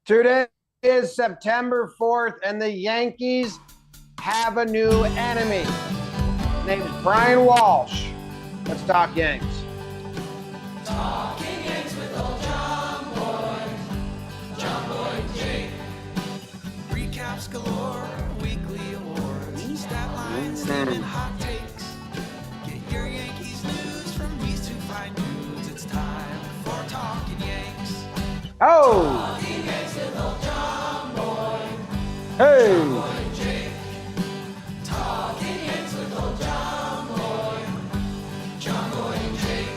Today is September 4th, and the Yankees have a new enemy. His name is Brian Walsh. Let's talk Yanks. Talking Yanks with old John Boy, Jake. Recaps galore, weekly awards, stat lines, and hot takes. Get your Yankees news from these two fine dudes. It's time for Talking Yanks. Oh! Talking Yanks with old John Boy. Hey! John Boy, Jake. Talking Yanks with old John Boy. John Boy, Jake.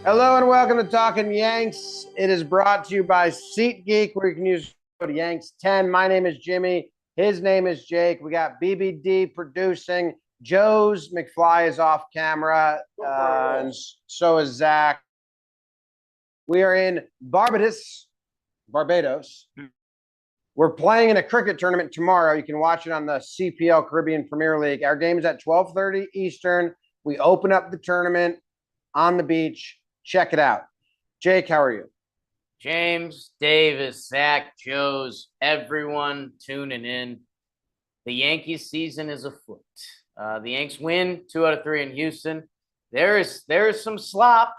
Hello and welcome to Talking Yanks. It is brought to you by SeatGeek, where you can use code Yanks10. My name is Jimmy. His name is Jake. We got BBD producing. Joe's McFly is off camera, and so is Zach. We are in Barbados. We're playing in a cricket tournament tomorrow. You can watch it on the CPL Caribbean Premier League. Our game is at 12:30 Eastern. We open up the tournament on the beach. Check it out. Jake, how are you? James, Davis, Zach, Joe's, everyone tuning in. The Yankees season is afoot. The Yanks win 2 out of 3 in Houston. There is some slop.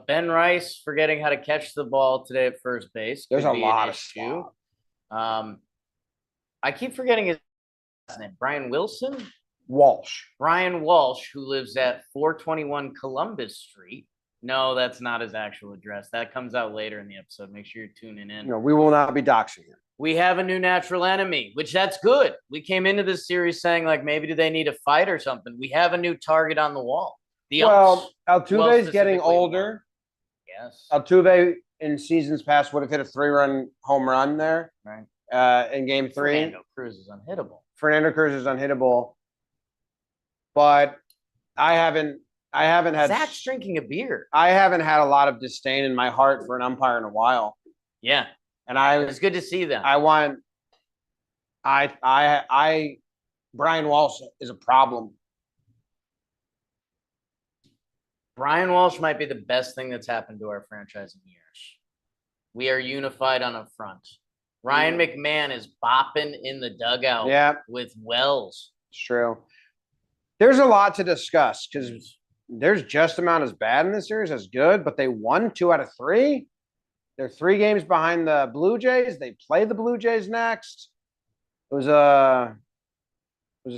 Ben Rice forgetting how to catch the ball today at first base. There's a Could be an lot of issue. slop. I keep forgetting his last name. Brian Wilson? Walsh. Brian Walsh, who lives at 421 Columbus Street. No, that's not his actual address. That comes out later in the episode. Make sure you're tuning in. No, we will not be doxing him. We have a new natural enemy, which that's good. We came into this series saying, like, maybe do they need a fight or something? We have a new target on the wall. The Well, umps, Altuve's getting specifically older. Yes. Altuve in seasons past would have hit a 3-run home run there Right. in game 3. Fernando Cruz is unhittable. Fernando Cruz is unhittable. But I haven't had Zach's drinking a beer. I haven't had a lot of disdain in my heart for an umpire in a while. Yeah. And It's good to see them. Brian Walsh is a problem. Brian Walsh might be the best thing that's happened to our franchise in years. We are unified on a front. Ryan McMahon is bopping in the dugout with Wells. It's true. There's a lot to discuss because there's just amount as bad in this series as good, but they won 2 out of 3. They're 3 games behind the Blue Jays. They play the Blue Jays next. It was a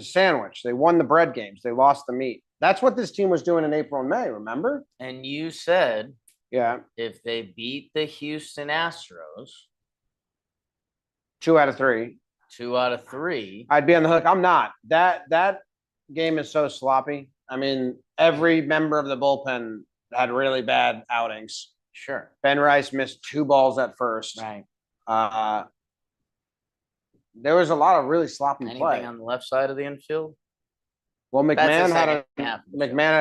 sandwich. They won the bread games. They lost the meat. That's what this team was doing in April and May, remember? And you said if they beat the Houston Astros 2 out of 3. 2 out of 3. I'd be on the hook. I'm not. That game is so sloppy. I mean, every member of the bullpen had really bad outings. Sure. Ben Rice missed 2 balls at first. Right. There was a lot of really sloppy Anything play. on the left side of the infield? Well, McMahon That's had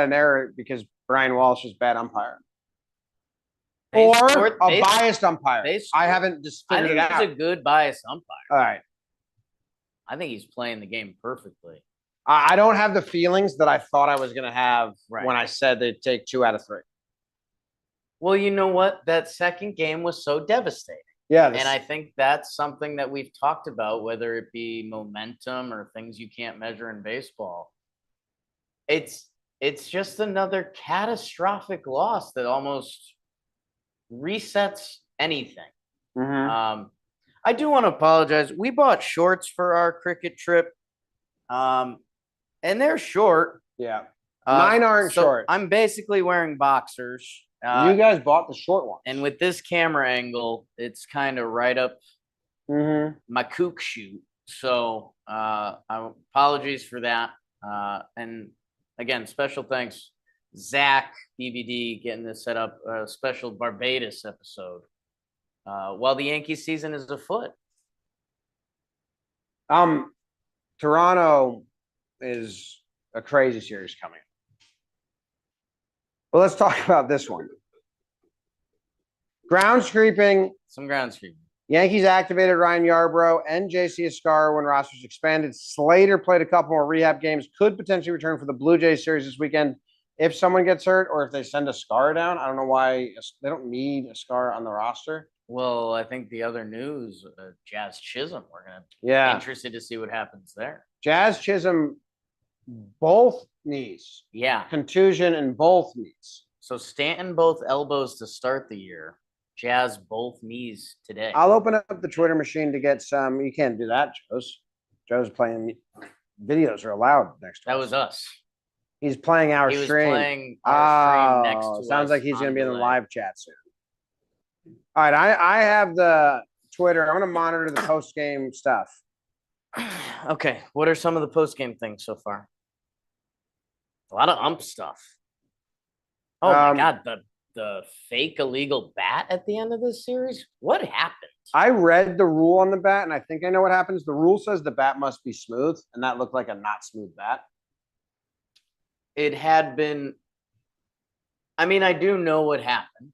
an error because Brian Walsh is bad umpire. They Biased umpire. I haven't just I figured think it out. he's a good biased umpire. All right. I think he's playing the game perfectly. I don't have the feelings that I thought I was going to have when I said they'd take 2 out of 3. Well, you know what? That second game was so devastating. Yeah. And I think that's something that we've talked about, whether it be momentum or things you can't measure in baseball. It's just another catastrophic loss that almost resets anything. Mm-hmm. I do want to apologize. We bought shorts for our cricket trip, and they're short. Yeah. Mine aren't short. I'm basically wearing boxers. You guys bought the short ones. And with this camera angle, it's kind of right up my kook shoot. So apologies for that. And again, special thanks, Zach, BBD, getting this set up, a special Barbados episode while the Yankees season is afoot. Toronto is a crazy series coming. Well, let's talk about this one. Grounds creeping. Some grounds creeping. Yankees activated Ryan Yarbrough and JC Escarra when rosters expanded. Slater played a couple more rehab games, could potentially return for the Blue Jays series this weekend if someone gets hurt or if they send Escarra down. I don't know why they don't need Escarra on the roster. Well, I think the other news, Jazz Chisholm, we're gonna be Yeah. interested to see what happens there. Jazz Chisholm, both knees. Yeah. Contusion in both knees. So Stanton both elbows to start the year. Jazz both knees today. I'll open up the Twitter machine to get some. You can't do that, Joe's. Joe's playing. Videos are allowed next. That was us. He's playing our He was stream. playing our stream next to Sounds us like he's going to be in the delay. live chat soon. All right, I have the Twitter. I'm going to monitor the post game stuff. Okay, what are some of the post game things so far? A lot of ump stuff. Oh my God, the fake illegal bat at the end of this series. What happened? I read the rule on the bat, and I think I know what happens. The rule says the bat must be smooth, and that looked like a not smooth bat. It had been. I mean, I do know what happened.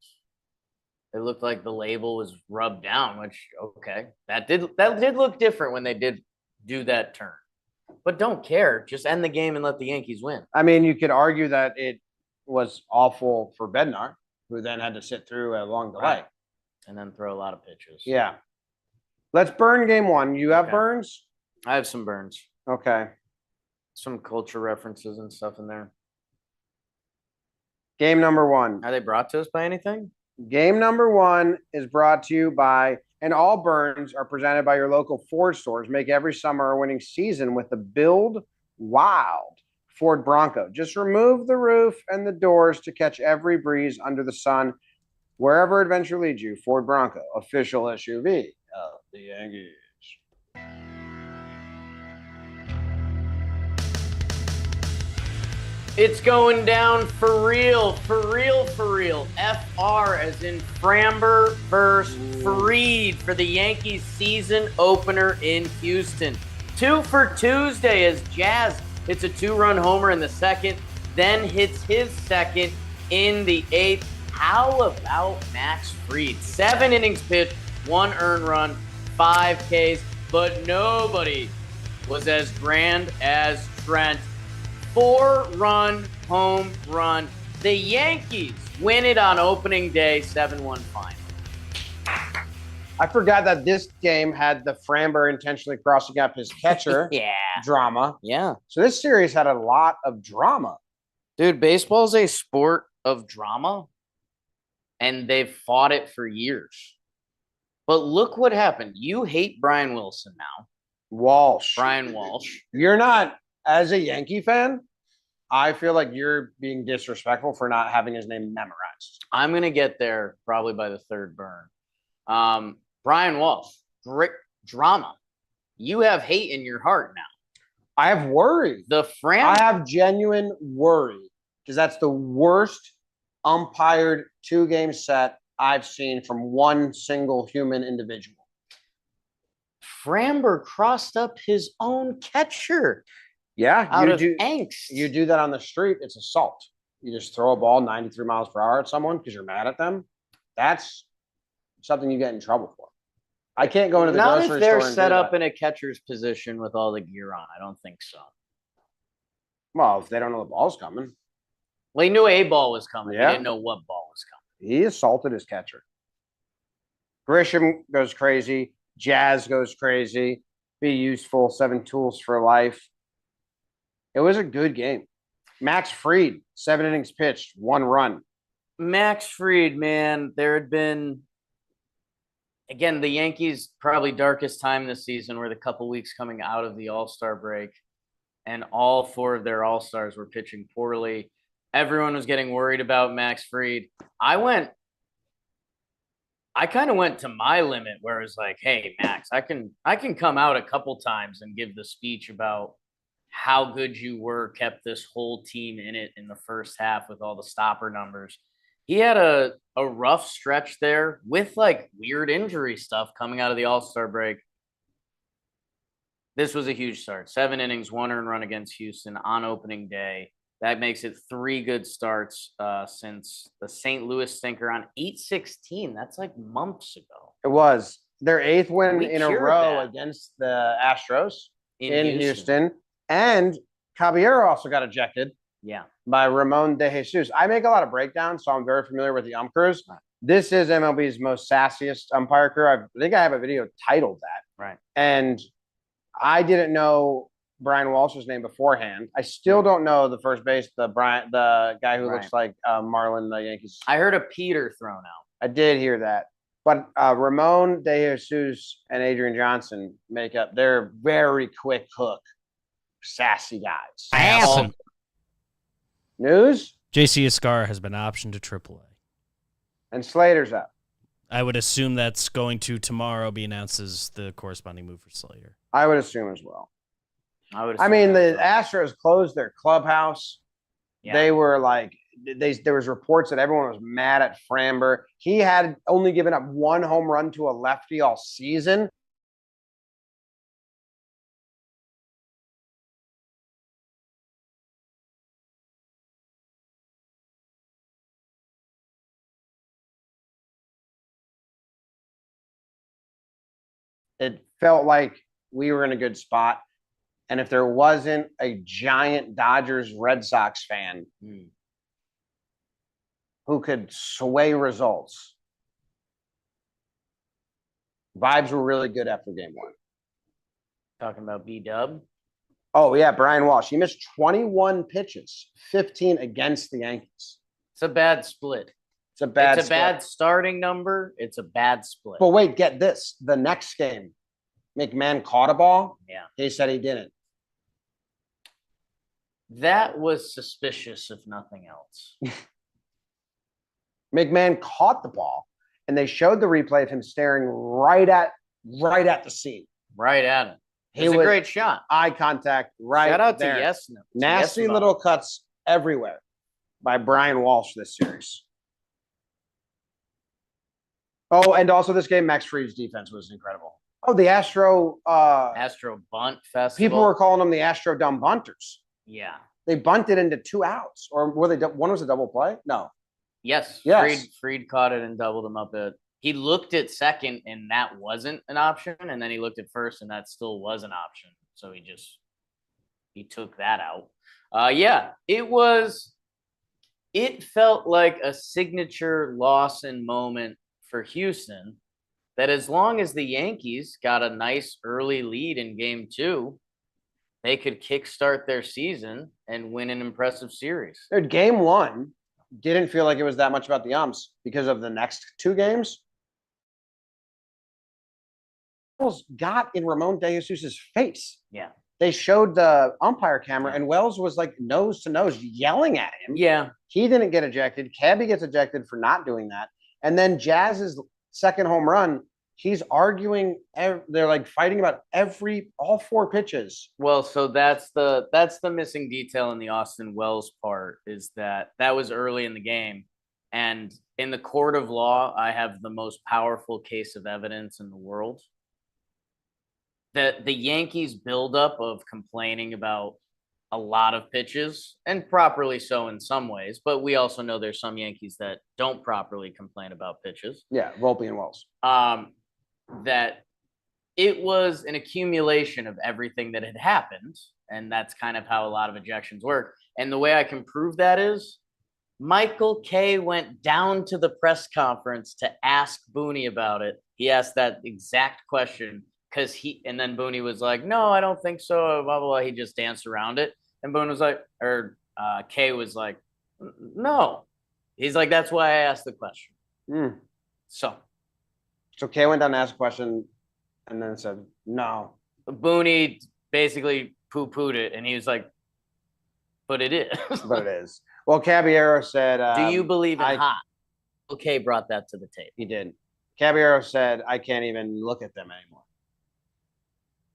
It looked like the label was rubbed down, which okay, that did look different when they did do that turn. But don't care, just end the game and let the Yankees win. I mean, you could argue that it was awful for Bednar, who then had to sit through a long delay. Right. And then throw a lot of pitches. Yeah. Let's burn game one. You have Okay. burns? I have some burns. Okay. Some culture references and stuff in there. Game number one. Are they brought to us by anything? Game number one is brought to you by, and all burns are presented by your local Ford stores. Make every summer a winning season with the Build Wild Ford Bronco. Just remove the roof and the doors to catch every breeze under the sun. Wherever adventure leads you, Ford Bronco, official SUV of the Yankees. It's going down for real, for real, for real. FR as in Framber versus Fried for the Yankees season opener in Houston. 2 for Tuesday as Jazz hits a 2-run homer in the second, then hits his second in the 8th. How about Max Fried? 7 innings pitched, 1 earned run, 5 Ks, but nobody was as grand as Trent. 4-run home run. The Yankees win it on opening day, 7-1 final. I forgot that this game had the Framber intentionally crossing up his catcher Yeah. drama. Yeah. So this series had a lot of drama. Dude, baseball is a sport of drama, and they've fought it for years. But look what happened. You hate Brian Wilson now. Walsh. Brian Walsh. You're not, as a Yankee fan, I feel like you're being disrespectful for not having his name memorized. I'm going to get there probably by the third burn. Brian Walsh, great drama. You have hate in your heart now. I have worry. I have genuine worry because that's the worst umpired 2-game set I've seen from one single human individual. Framber crossed up his own catcher. Yeah, out of angst. You do that on the street, it's assault. You just throw a ball 93 miles per hour at someone because you're mad at them. That's something you get in trouble for. I can't go into the grocery store. Not if they're and set do up that. in a catcher's position with all the gear on. I don't think so. Well, if they don't know the ball's coming. Well, he knew a ball was coming. Yeah. He didn't know what ball was coming. He assaulted his catcher. Grisham goes crazy. Jazz goes crazy. Be useful. 7 tools for life. It was a good game. Max Fried, 7 innings pitched, 1 run. Max Fried, man, there had been, again, the Yankees' probably darkest time this season were the couple weeks coming out of the All-Star break, and all 4 of their All-Stars were pitching poorly. Everyone was getting worried about Max Fried. I kind of went to my limit where it was like, hey, Max, I can come out a couple times and give the speech about how good you were, kept this whole team in it in the first half with all the stopper numbers. He had a rough stretch there with like weird injury stuff coming out of the All-Star break. This was a huge start. 7 innings, 1 earned run against Houston on opening day. That makes it 3 good starts since the St. Louis stinker on 8/16. That's like months ago. It was their 8th win We in a cured row that. against the Astros in Houston. Houston. And Caballero also got ejected Yeah. by Ramon De Jesus. I make a lot of breakdowns, so I'm very familiar with the ump crews. This is MLB's most sassiest umpire crew. I think I have a video titled that. Right. And I didn't know Brian Walsh's name beforehand. I still don't know the first base, the guy who looks like Marlon, the Yankees. I heard a Peter thrown out. I did hear that. But Ramon De Jesus and Adrian Johnson make up. They're very quick hook, sassy guys. Awesome. News? JC Escar has been optioned to AAA. And Slater's up. I would assume that's going to tomorrow be announced as the corresponding move for Slater. I would assume as well. I mean, the Astros closed their clubhouse. Yeah. They were like, there was reports that everyone was mad at Framber. He had only given up one home run to a lefty all season. It felt like we were in a good spot. And if there wasn't a giant Dodgers Red Sox fan who could sway results, vibes were really good after game one. Talking about B-Dub. Oh, yeah, Brian Walsh. He missed 21 pitches, 15 against the Yankees. It's a bad split. It's a bad It's a bad starting number. It's a bad split. But wait, get this. The next game, McMahon caught a ball. Yeah. He said he didn't. That was suspicious, if nothing else. McMahon caught the ball, and they showed the replay of him staring right at the scene. Right at him. It was a great shot. Eye contact right Shout out there. to Yes. Nasty Yes, little cuts everywhere by Brian Walsh this series. Oh, and also this game, Max Fried's defense was incredible. Oh, the Astro Bunt Festival. people were calling them the Astro dumb bunters. Yeah. They bunted into 2 outs, or were they? One was a double play. No. Yes. Yes. Fried caught it and doubled him up. He looked at second, and that wasn't an option, and then he looked at first, and that still was an option. So he took that out. Yeah, it felt like a signature Lawson moment for Houston, that as long as the Yankees got a nice early lead in game 2, they could kickstart their season and win an impressive series. Dude, game 1 didn't feel like it was that much about the umps because of the next 2 games. Wells got in Ramon De Jesus' face. Yeah. They showed the umpire camera, and Wells was like nose to nose yelling at him. Yeah. He didn't get ejected. Cabby gets ejected for not doing that. And then Jazz's second home run, he's arguing. They're like fighting about all 4 pitches. Well, so that's the missing detail in the Austin Wells part, is that was early in the game. And in the court of law, I have the most powerful case of evidence in the world. The Yankees buildup of complaining about a lot of pitches, and properly so in some ways, but we also know there's some Yankees that don't properly complain about pitches. Yeah, Volpe and Wells. That it was an accumulation of everything that had happened, and that's kind of how a lot of ejections work. And the way I can prove that is Michael Kay went down to the press conference to ask Booney about it. He asked that exact question. And then Booney was like, no, I don't think so, blah, blah, blah. He just danced around it. And Boone was like, Kay was like, no. He's like, that's why I asked the question. So Kay went down and asked a question and then said, no. Booney basically poo-pooed it, and he was like, but it is. But it is. Well, Caballero said, do you believe in hot? Okay, brought that to the table. He did. Caballero said, I can't even look at them anymore.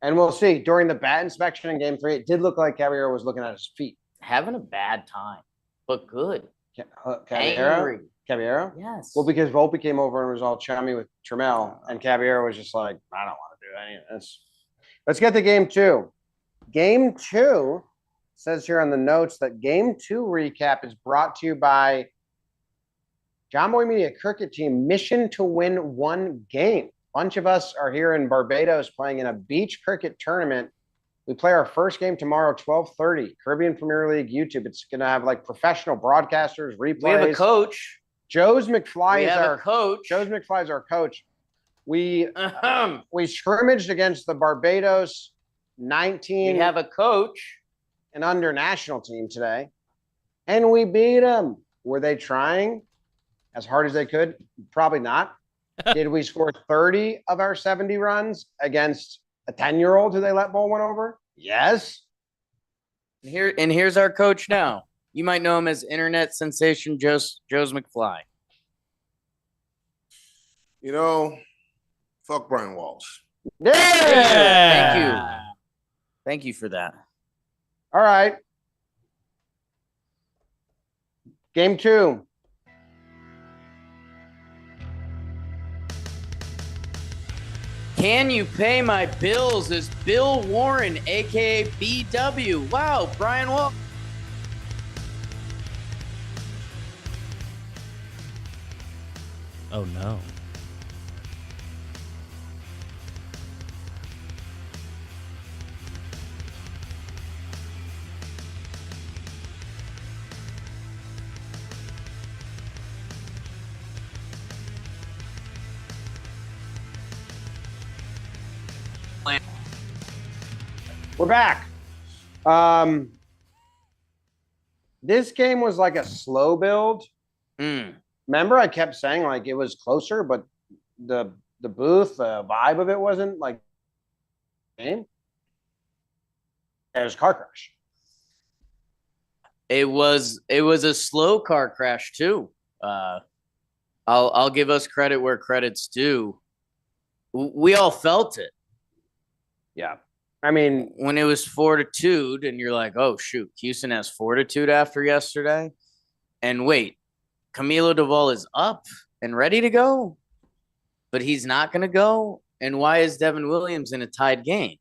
And we'll see. During the bat inspection in game 3, it did look like Caballero was looking at his feet. Having a bad time, but good. Caballero? Caballero? Yes. Well, because Volpe came over and was all chummy with Trammell, and Caballero was just like, I don't want to do any of this. Let's get to game 2. Game 2 says here on the notes that game 2 recap is brought to you by John Boy Media Cricket Team. Mission to win 1 game. Bunch of us are here in Barbados playing in a beach cricket tournament. We play our first game tomorrow, 12:30, Caribbean Premier League YouTube. It's going to have like professional broadcasters, replays. We have a coach. Joe's McFly We is have our a coach. Joe's McFly is our coach. We scrimmaged against the Barbados 19 We have a coach. and under national team today, and we beat them. Were they trying as hard as they could? Probably not. Did we score 30 of our 70 runs against a 10-year-old who they let bowl one over? Yes. Here's our coach now. You might know him as internet sensation Joe's McFly. You know, fuck Brian Walsh. Yeah. Thank you. Thank you for that. All right. Game 2. Can you pay my bills? Is Bill Warren, aka BW? Wow, Brian Wall. Oh no. We're back. This game was like a slow build. Remember, I kept saying like it was closer, but the booth, the vibe of it wasn't like game. It was a car crash. It was a slow car crash too. I'll give us credit where credit's due. We all felt it. Yeah. I mean, when it was 4-2, and you're like, oh shoot, Houston has 4-2 after yesterday. And wait, Camilo Duvall is up and ready to go, but he's not going to go. And why is Devin Williams in a tied game?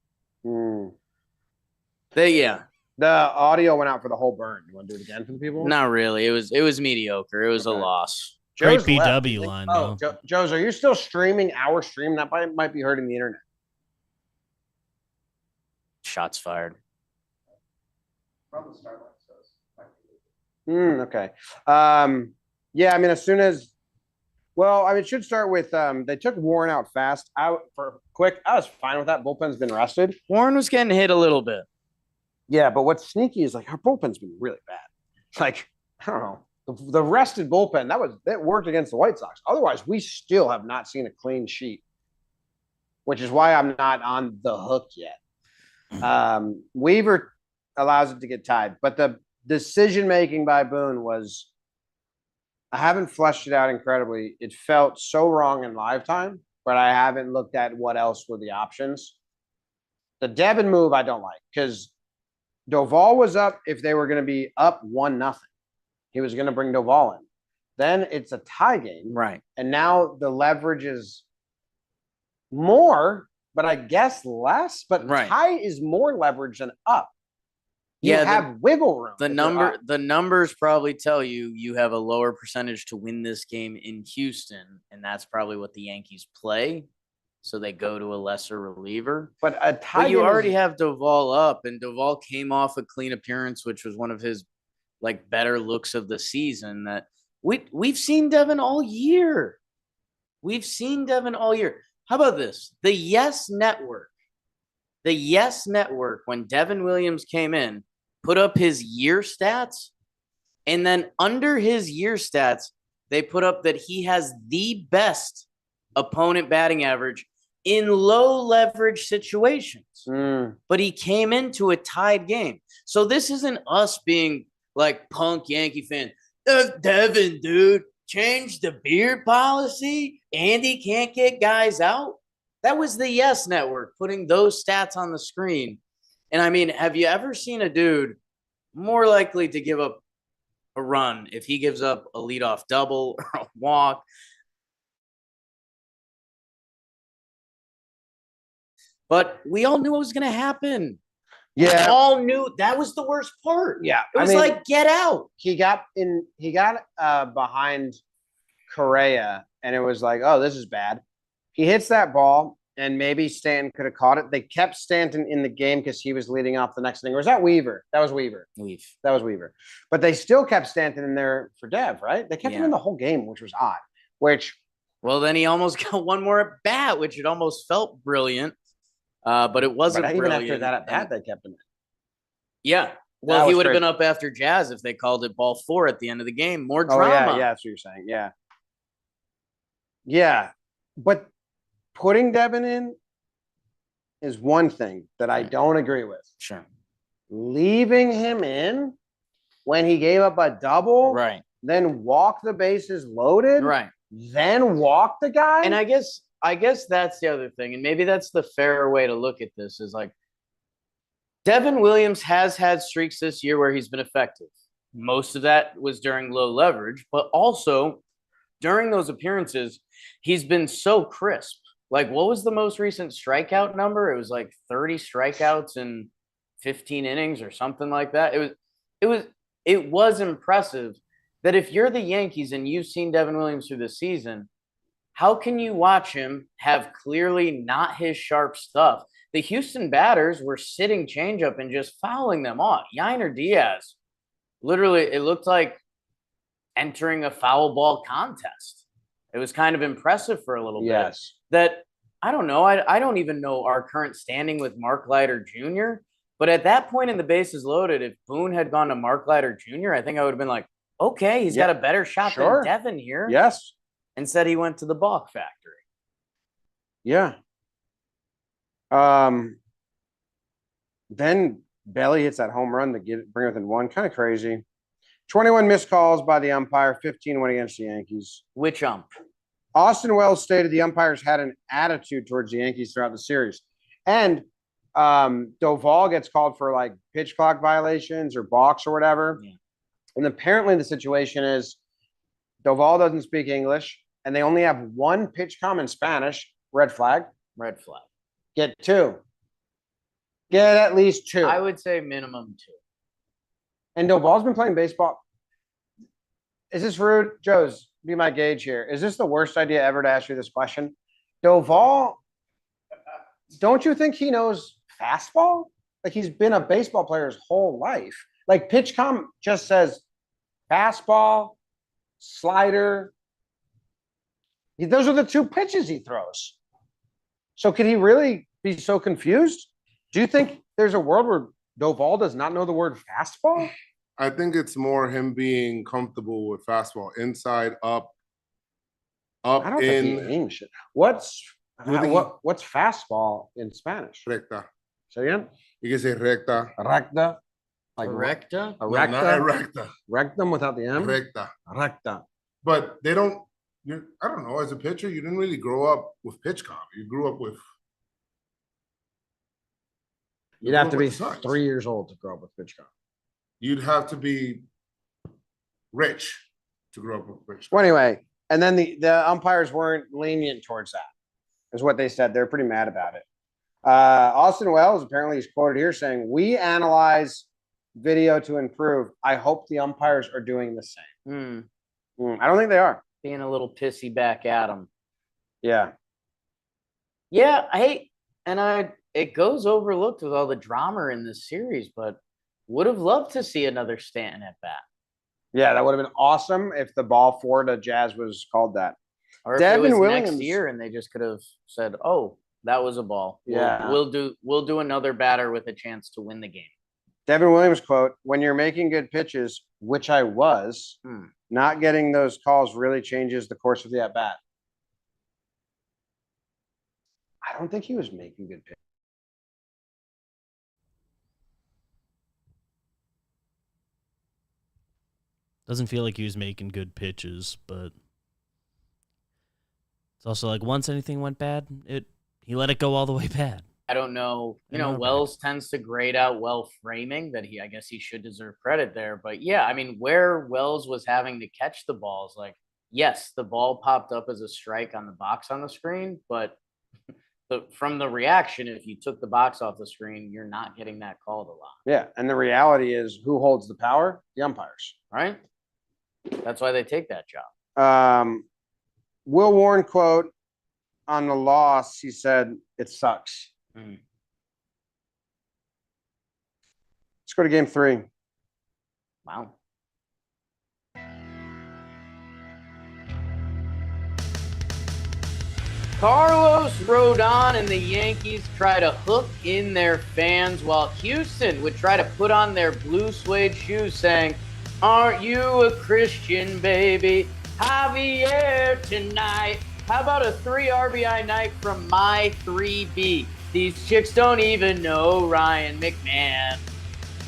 Yeah. The audio went out for the whole burn. You want to do it again for the people? Not really. It was mediocre. It was a loss. Great Joe's BW left. line, Oh, though. Joe's, are you still streaming our stream? That might be hurting the internet. Shots fired. Okay. Yeah, I mean, as soon as, well, I mean, it should start with, they took Warren out fast. Out for quick. I was fine with that. Bullpen's been rested. Warren was getting hit a little bit. Yeah, but what's sneaky is like our bullpen's been really bad. Like, I don't know. The rested bullpen, that worked against the White Sox. Otherwise, we still have not seen a clean sheet, which is why I'm not on the hook yet. Weaver allows it to get tied, but the decision making by Boone was, I haven't fleshed it out incredibly. It felt so wrong in live time, but I haven't looked at what else were the options. The Devin move I don't like because Doval was up if they were going to be up 1-0. He was going to bring Doval in. Then it's a tie game. Right. And now the leverage is more, but I guess less. But tie is more leverage than up. You have wiggle room. The numbers probably tell you have a lower percentage to win this game in Houston, and that's probably what the Yankees play. So they go to a lesser reliever. But a tie you already have Doval up, and Doval came off a clean appearance, which was one of his like better looks of the season. That we've seen Devin all year. We've seen Devin all year. How about this? The Yes Network, when Devin Williams came in, put up his year stats, and then under his year stats, they put up that he has the best opponent batting average in low leverage situations. But he came into a tied game. So this isn't us being like punk Yankee fan. Devin, dude, change the beard policy. Andy can't get guys out. That was the Yes Network putting those stats on the screen. And I mean, have you ever seen a dude more likely to give up a run if he gives up a leadoff double or a walk? But we all knew what was going to happen. Yeah. We all knew that was the worst part. Yeah. It was like, get out. He got behind Correa, and it was like, oh, this is bad. He hits that ball, and maybe Stanton could have caught it. They kept Stanton in the game because he was leading off the next inning. Or was that Weaver? That was Weaver. That was Weaver. But they still kept Stanton in there for Dev, right? They kept him in the whole game, which was odd. Well, then he almost got one more at bat, which it almost felt brilliant. But it wasn't even brilliant. after that at bat, they kept him in. Yeah. Well, he would have been up after Jazz if they called it ball 4 at the end of the game. More drama. Yeah, that's what you're saying. Yeah. Yeah. But putting Devin in is one thing that I don't agree with. Sure. Leaving him in when he gave up a double, Right. then walk the bases loaded, Right. then walk the guy. And I guess that's the other thing. And maybe that's the fairer way to look at this is like Devin Williams has had streaks this year where he's been effective. Most of that was during low leverage, but also during those appearances, he's been so crisp. Like, what was the most recent strikeout number? It was like 30 strikeouts in 15 innings or something like that. It was impressive that if you're the Yankees and you've seen Devin Williams through the season, how can you watch him have clearly not his sharp stuff? The Houston batters were sitting changeup and just fouling them off. Yainer Diaz, literally, it looked like entering a foul ball contest. It was kind of impressive for a little bit. That, I don't know. I don't even know our current standing with Mark Leiter Jr. But at that point in the bases loaded, if Boone had gone to Mark Leiter Jr., I think I would have been like, okay, he's got a better shot than Devin here. Yes. Instead, he went to the balk factory. Yeah. Then Belly hits that home run to bring within one. Kind of crazy. 21 missed calls by the umpire, 15 went against the Yankees. Which ump? Austin Wells stated the umpires had an attitude towards the Yankees throughout the series. And Doval gets called for like pitch clock violations or balks or whatever. Yeah. And apparently the situation is Doval doesn't speak English and they only have one pitch com in Spanish. Red flag. Red flag. Get 2. Get at least 2. I would say minimum 2. And Doval's been playing baseball. Is this rude? Joe's, be my gauge here. Is this the worst idea ever to ask you this question? Doval, don't you think he knows fastball? Like he's been a baseball player his whole life. Like PitchCom just says fastball, slider. Those are the 2 pitches he throws. So could he really be so confused? Do you think there's a world where Doval does not know the word fastball? I think it's more him being comfortable with fastball, inside, up, I don't think he English. What's fastball in Spanish? Recta. Say again? You can say recta. Recta. Like recta? A recta? No, not recta. Rectum without the M? Recta. Recta. But they don't, I don't know, as a pitcher, you didn't really grow up with pitch comp. You grew up with. You'd have to be 3 years old to grow up with pitch comp. You'd have to be rich to grow up with pitch comp. Well, anyway, and then the umpires weren't lenient towards that, is what they said. They're pretty mad about it. Austin Wells apparently is quoted here saying, "We analyze video to improve. I hope the umpires are doing the same." I don't think they are. Being a little pissy back at him. Yeah. Yeah, it goes overlooked with all the drama in this series, but would have loved to see another Stanton at bat. Yeah, that would have been awesome if the ball 4 to Jazz was called that. Or if Devin it was Williams next year and they just could have said, "Oh, that was a ball. Yeah, we'll do another batter with a chance to win the game." Devin Williams quote: "When you're making good pitches, which I was, not getting those calls really changes the course of the at bat." I don't think he was making good pitches. Doesn't feel like he was making good pitches, but it's also like once anything went bad, he let it go all the way bad. I don't know. Wells tends to grade out well framing that I guess he should deserve credit there. But yeah, I mean, where Wells was having to catch the balls, like, yes, the ball popped up as a strike on the box on the screen, but from the reaction, if you took the box off the screen, you're not getting that called a lot. Yeah, and the reality is who holds the power? The umpires. Right? That's why they take that job. Will Warren quote, on the loss, he said it sucks. Mm. Let's go to game 3. Wow. Carlos Rodon and the Yankees try to hook in their fans while Houston would try to put on their blue suede shoes saying, "Aren't you a Christian, baby? Javier tonight. How about a 3 RBI night from my 3B? These chicks don't even know Ryan McMahon.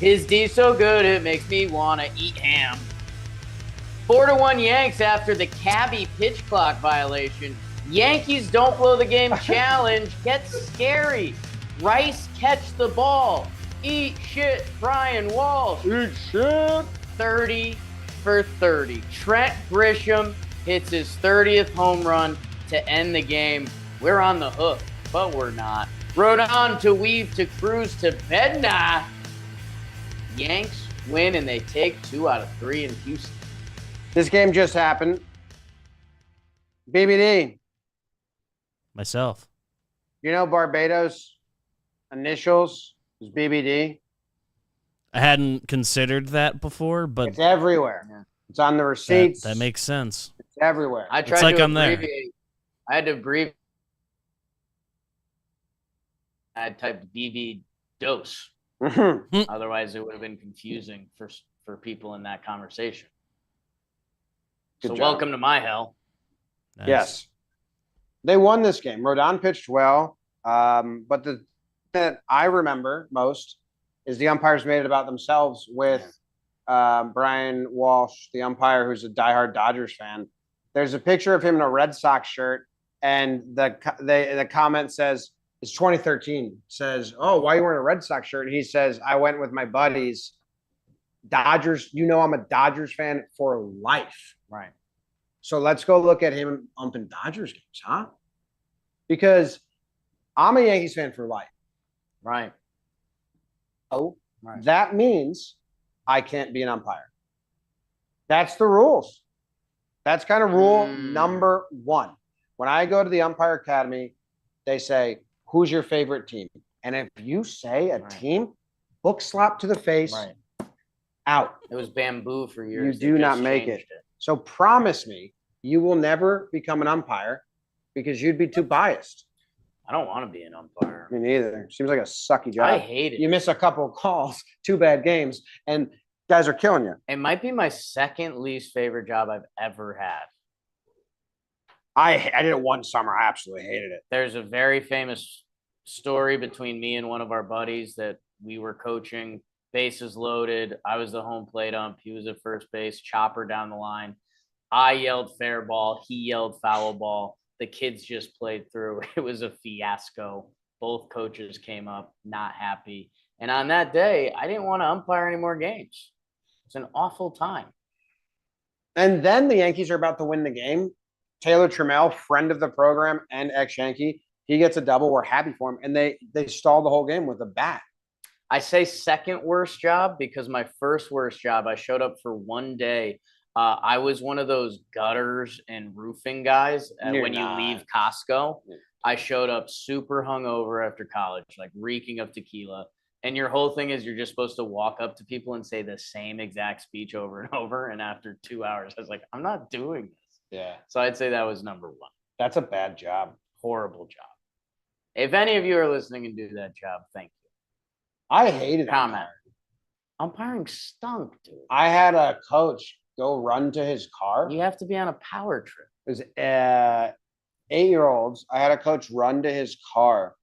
His D's so good it makes me want to eat ham." 4-1 Yanks after the cabbie pitch clock violation. Yankees don't blow the game challenge. Gets scary. Rice catch the ball. Eat shit, Brian Walsh. Eat shit. 30 for 30. Trent Grisham hits his 30th home run to end the game. We're on the hook, but we're not. Rodon to Weave to Cruz to Bednar. Yanks win and they take 2 out of 3 in Houston. This game just happened. BBD. Myself. You know Barbados initials is BBD. I hadn't considered that before, but It's everywhere. Yeah. It's on the receipts. that makes sense. It's everywhere. I tried like to I'm there. abbreviate. I had to abbreviate. I typed BB dose. Mhm. Otherwise, it would have been confusing for people in that conversation. Good So job. welcome to my hell. Nice. Yes. They won this game. Rodon pitched well. But the that I remember most is the umpires made it about themselves with Brian Walsh, the umpire who's a diehard Dodgers fan. There's a picture of him in a Red Sox shirt, and the comment says, it's 2013, says, "Oh, why are you wearing a Red Sox shirt?" And he says, "I went with my buddies. Dodgers, I'm a Dodgers fan for life. Right. So let's go look at him umping Dodgers games, huh? Because I'm a Yankees fan for life. Right. Oh, Right. that means I can't be an umpire. That's the rules. That's kind of rule number 1. When I go to the umpire academy, they say, "Who's your favorite team?" And if you say a team, book slap to the face, Right. out. It was bamboo for years. You They do not just make changed it. So promise me you will never become an umpire because you'd be too biased. I don't want to be an umpire. Me neither. Seems like a sucky job. I hate it. You miss a couple of calls, 2 bad games, and guys are killing you. It might be my second least favorite job I've ever had. I did it one summer. I absolutely hated it. There's a very famous story between me and one of our buddies that we were coaching, bases loaded. I was the home plate ump. He was at first base, chopper down the line. I yelled fair ball. He yelled foul ball. The kids just played through. It was a fiasco. Both coaches came up not happy. And on that day, I didn't want to umpire any more games. It's an awful time. And then the Yankees are about to win the game. Taylor Trammell, friend of the program and ex-Yankee, he gets a double. We're happy for him. And they stall the whole game with a bat. I say second worst job because my first worst job, I showed up for one day. I was one of those gutters and roofing guys when you leave Costco. I showed up super hungover after college, like reeking of tequila. And your whole thing is you're just supposed to walk up to people and say the same exact speech over and over. And after 2 hours, I was like, I'm not doing this. Yeah. So I'd say that was number 1. That's a bad job. Horrible job. If any of you are listening and do that job, thank you. I hated Comment. umpiring. Umpiring stunk, dude. I had a coach go run to his car. You have to be on a power trip. It was 8-year-olds. I had a coach run to his car,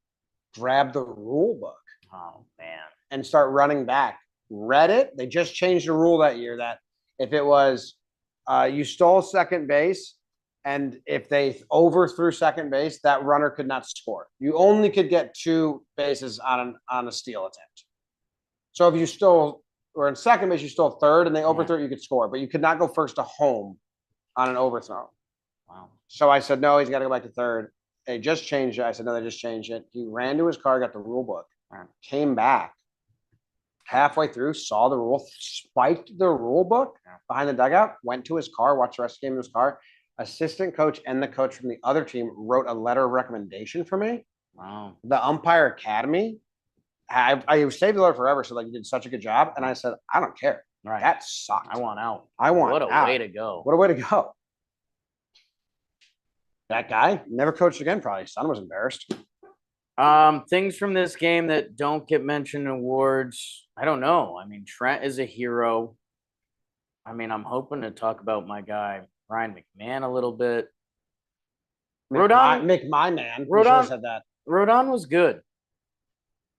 grab the rule book, Oh, man. and start running back. Read it. They just changed the rule that year that if it was you stole second base, and if they overthrew second base, that runner could not score. You only could get 2 bases on a steal attempt. So if you stole, or in second base, you stole third and they overthrew it, you could score, but you could not go first to home on an overthrow. Wow. So I said, no, he's got to go back to third. They just changed it. I said, no, they just changed it. He ran to his car, got the rule book, came back halfway through, saw the rule, spiked the rule book behind the dugout, went to his car, watched the rest of the game in his car. assistant coach and the coach from the other team wrote a letter of recommendation for me. Wow. The Umpire Academy. I saved the letter forever. So like, you did such a good job. And I said, I don't care. Right. That sucked. I want out. I want What a out. way to go. What a way to go. That guy never coached again, probably. His son was embarrassed. Things from this game that don't get mentioned in awards. I don't know. I mean, Trent is a hero. I mean, I'm hoping to talk about my guy, Ryan McMahon, a little bit. My man. Rodon said that. Rodon was good.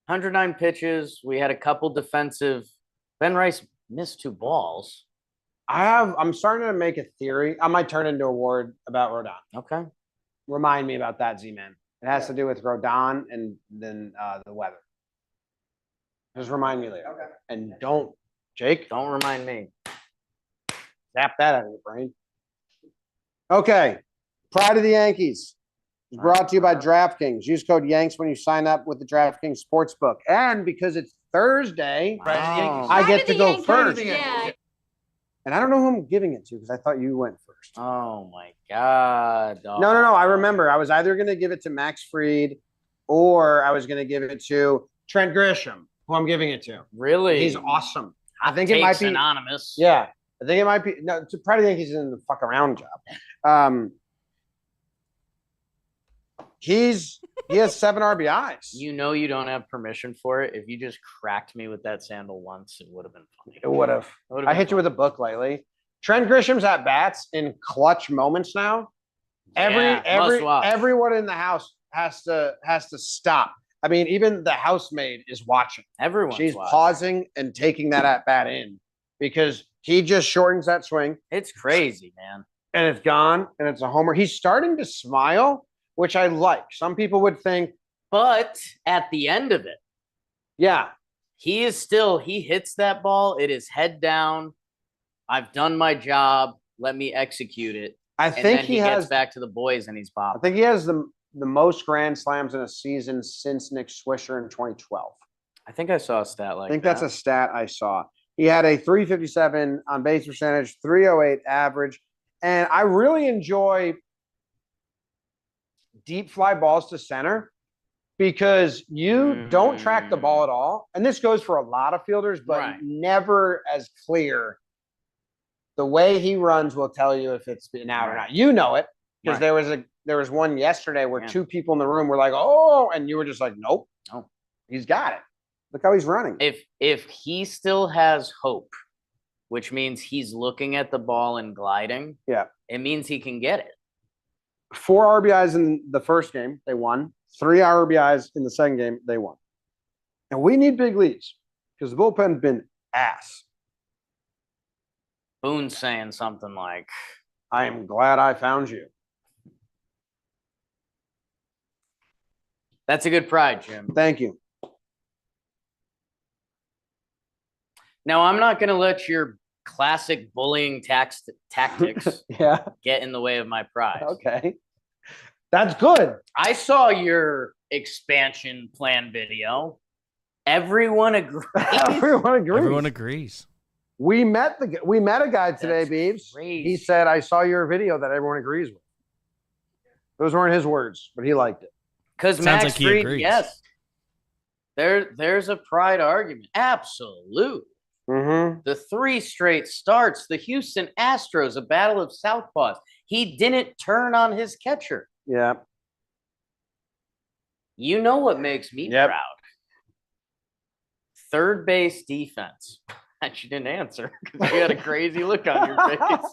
109 pitches. We had a couple defensive. Ben Rice missed 2 balls. I'm starting to make a theory. I might turn into a award about Rodon. Okay. Remind me about that, Z-Man. It has to do with Rodon and then the weather. Just remind me later. Okay. And Jake. Don't remind me. Zap that out of your brain. Okay. Pride of the Yankees is brought to you by DraftKings. Use code Yanks when you sign up with the DraftKings Sportsbook. And because it's Thursday, Wow. I get to go Yankees. first. Yeah. And I don't know who I'm giving it to because I thought you went first. Oh my God. No. I remember. I was either going to give it to Max Fried or I was going to give it to Trent Grisham, who I'm giving it to. Really? He's awesome. I think Takes it might be anonymous. Yeah. I think it might be no. Pride of the Yankees is in the fuck around job. He has 7 RBIs. You know you don't have permission for it. If you just cracked me with that sandal once, it would have been funny. It would have. I hit you with a book lately. Trent Grisham's at bats in clutch moments now. Everyone in the house has to stop. I mean, even the housemaid is watching. She's watching. pausing and taking that at bat in because he just shortens that swing. It's crazy, man. And it's gone and it's a homer. He's starting to smile, which I like. Some people would think, but at the end of it, yeah, he hits that ball. It is head down. I've done my job. Let me execute it. I think he gets back to the boys and he's bobbing. I think he has the most grand slams in a season since Nick Swisher in 2012. I think I saw a stat like that. I think that's a stat I saw. He had a 357 on base percentage, 308 average. And I really enjoy deep fly balls to center because you don't track the ball at all. And this goes for a lot of fielders, but never as clear. The way he runs will tell you if it's been out or not. You know it because there was one yesterday where 2 people in the room were like, "Oh," and you were just like, "Nope, he's got it. Look how he's running." If he still has hope, which means he's looking at the ball and gliding, it means he can get it. 4 RBIs in the first game, they won. 3 RBIs in the second game, they won. And we need big leads because the bullpen's been ass. Boone's saying something like, I am glad I found you. That's a good pride, Jim. Thank you. Now, I'm not going to let your classic bullying tactics get in the way of my pride. Okay. That's good. I saw your expansion plan video. Everyone agrees. Everyone agrees. We met a guy today, Beebs. Crazy. He said, I saw your video that everyone agrees with. Those weren't his words, but he liked it. Because Max Fried, yes. There's a pride argument. Absolute. Mm-hmm. The 3 straight starts, the Houston Astros, a battle of southpaws. He didn't turn on his catcher. Yeah. You know what makes me proud? Third base defense. You didn't answer because you had a crazy look on your face.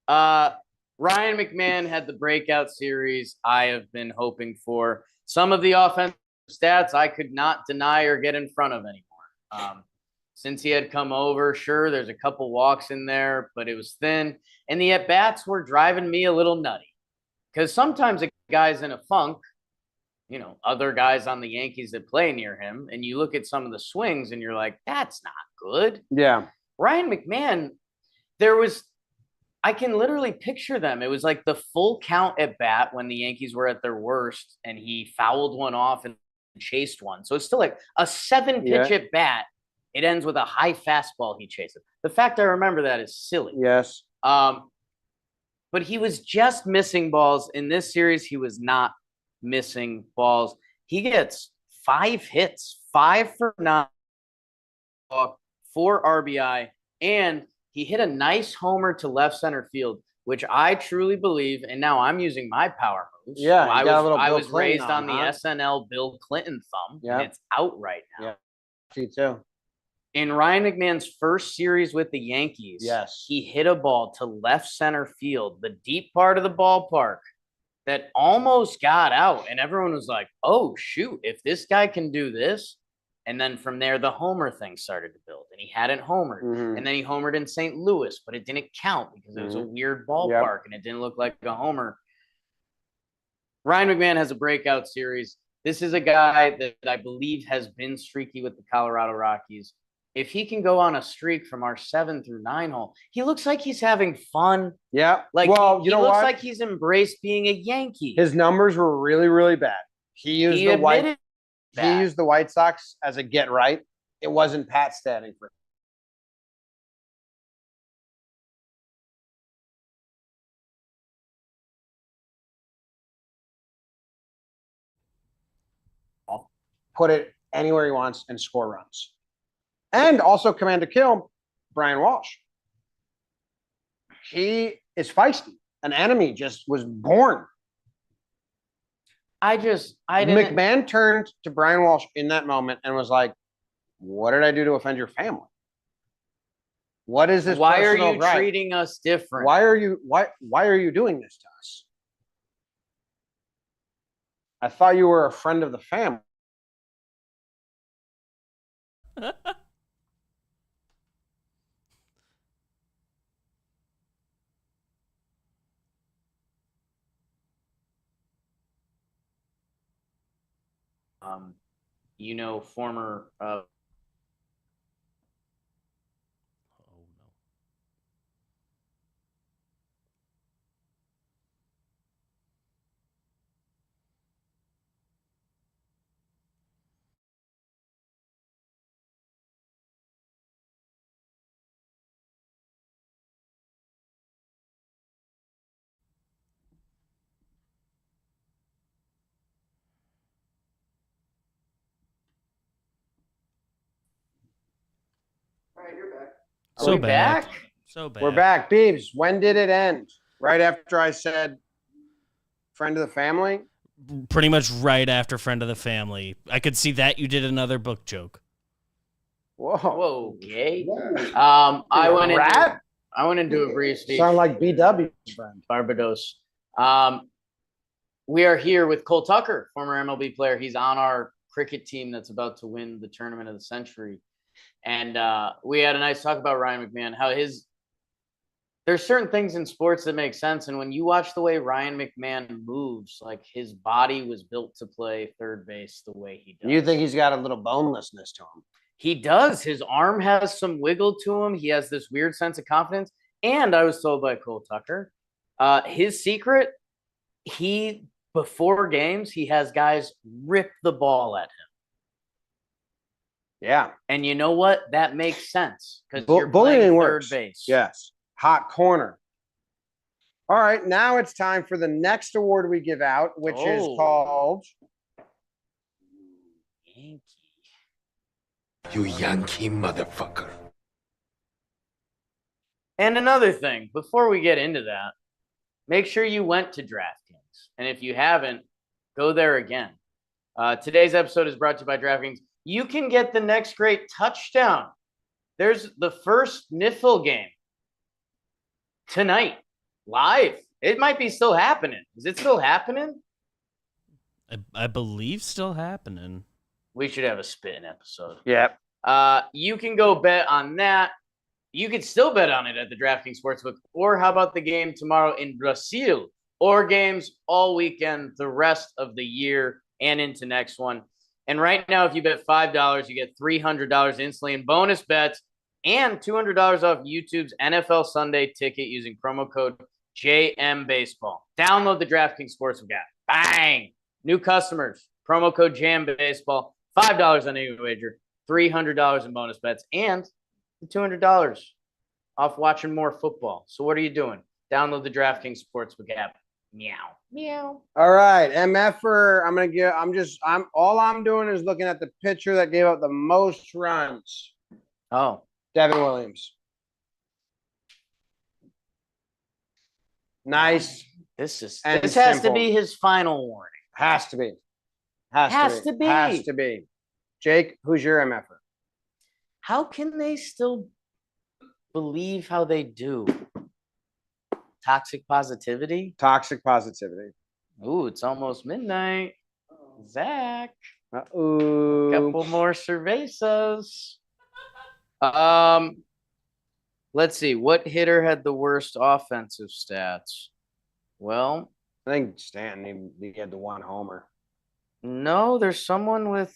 Ryan McMahon had the breakout series I have been hoping for. Some of the offensive stats I could not deny or get in front of anymore. Since he had come over, sure, there's a couple walks in there, but it was thin. And the at-bats were driving me a little nutty because sometimes a guy's in a funk, you know, other guys on the Yankees that play near him, and you look at some of the swings and you're like, that's not good. Yeah. Ryan McMahon, I can literally picture them. It was like the full count at bat when the Yankees were at their worst and he fouled one off and chased one. So it's still like a 7-pitch at bat. It ends with a high fastball he chases. The fact I remember that is silly. Yes. but he was just missing balls. In this series, he was not missing balls. He gets 5 hits, 5 for 9, 4 RBI, and he hit a nice homer to left center field, which I truly believe. And now I'm using my power moves. Yeah, I you got a little I Bill was Clinton raised on the huh? SNL Bill Clinton thumb, Yep. and it's out right now. Yeah. You too. In Ryan McMahon's first series with the Yankees, Yes. he hit a ball to left center field, the deep part of the ballpark, that almost got out. And everyone was like, oh, shoot, if this guy can do this. And then from there, the homer thing started to build. And he hadn't homered. Mhm. And then he homered in St. Louis, but it didn't count because it was a weird ballpark and it didn't look like a homer. Ryan McMahon has a breakout series. This is a guy that I believe has been streaky with the Colorado Rockies. If he can go on a streak from our 7 through 9 hole, he looks like he's having fun. Yeah. Like, well, he you know looks what? like he's embraced being a Yankee. His numbers were really, really bad. He used He the White. admitted He that. used the White Sox as a get right. It wasn't Pat standing for. Put it anywhere he wants and score runs. And also command to kill Brian Walsh. He is feisty. An enemy just was born. I didn't. McMahon turned to Brian Walsh in that moment and was like, what did I do to offend your family? What is this? Why are personal you gripe? treating us different? Why are you doing this to us? I thought you were a friend of the family. Former Oh no. All right, you're back. So Are we bad. back? So bad. We're back. Beebs, when did it end? Right after I said friend of the family? Pretty much right after friend of the family. I could see that you did another book joke. Whoa. Whoa, gay. Whoa. I went Rat? into a brief speech. Sound like BW friend. Barbados. We are here with Cole Tucker, former MLB player. He's on our cricket team that's about to win the tournament of the century. And we had a nice talk about Ryan McMahon, how there's certain things in sports that make sense. And when you watch the way Ryan McMahon moves, like his body was built to play third base the way he does. You think he's got a little bonelessness to him? He does. His arm has some wiggle to him. He has this weird sense of confidence. And I was told by Cole Tucker, his secret, before games, he has guys rip the ball at him. Yeah. And you know what? That makes sense because you're bullying playing works. third base. Yes. Hot corner. All right. Now it's time for the next award we give out, which is called Yankee. You Yankee motherfucker. And another thing, before we get into that, make sure you went to DraftKings. And if you haven't, go there again. Today's episode is brought to you by DraftKings. You can get the next great touchdown. There's the first Niffle game tonight, live. It might be still happening. Is it still happening? I believe still happening. We should have a spitting episode. Yep. You can go bet on that. You could still bet on it at the DraftKings Sportsbook. Or how about the game tomorrow in Brazil? Or games all weekend, the rest of the year and into next one. And right now, if you bet $5, you get $300 instantly in bonus bets and $200 off YouTube's NFL Sunday ticket using promo code JMBaseball. Download the DraftKings Sportsbook app. Bang! New customers, promo code JMBaseball. $5 on any wager, $300 in bonus bets, and the $200 off watching more football. So what are you doing? Download the DraftKings Sportsbook app. Meow. Meow. All right, MFer. All I'm doing is looking at the pitcher that gave up the most runs. Oh, Devin Williams. Nice. this has And to simple. be his final warning. Has to be. Has to be. Has to be. Jake, who's your MFer? How can they still believe how they do? Toxic positivity? Toxic positivity. Ooh, it's almost midnight. Zach, Uh-oh. couple more cervezas. Let's see. What hitter had the worst offensive stats? Well, I think Stanton, he had the one homer. no, there's someone with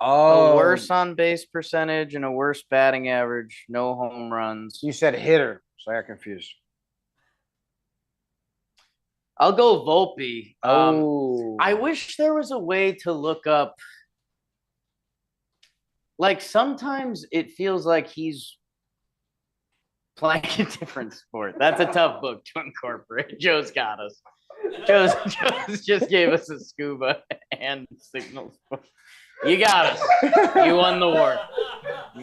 Oh, a worse on base percentage and a worse batting average, no home runs. You said hitter, so I got confused. I'll go Volpe. Oh, I wish there was a way to look up. Like sometimes it feels like he's playing a different sport. That's a tough book to incorporate. Joe's got us. Joe's just gave us a scuba and signals. You got us. You won the war.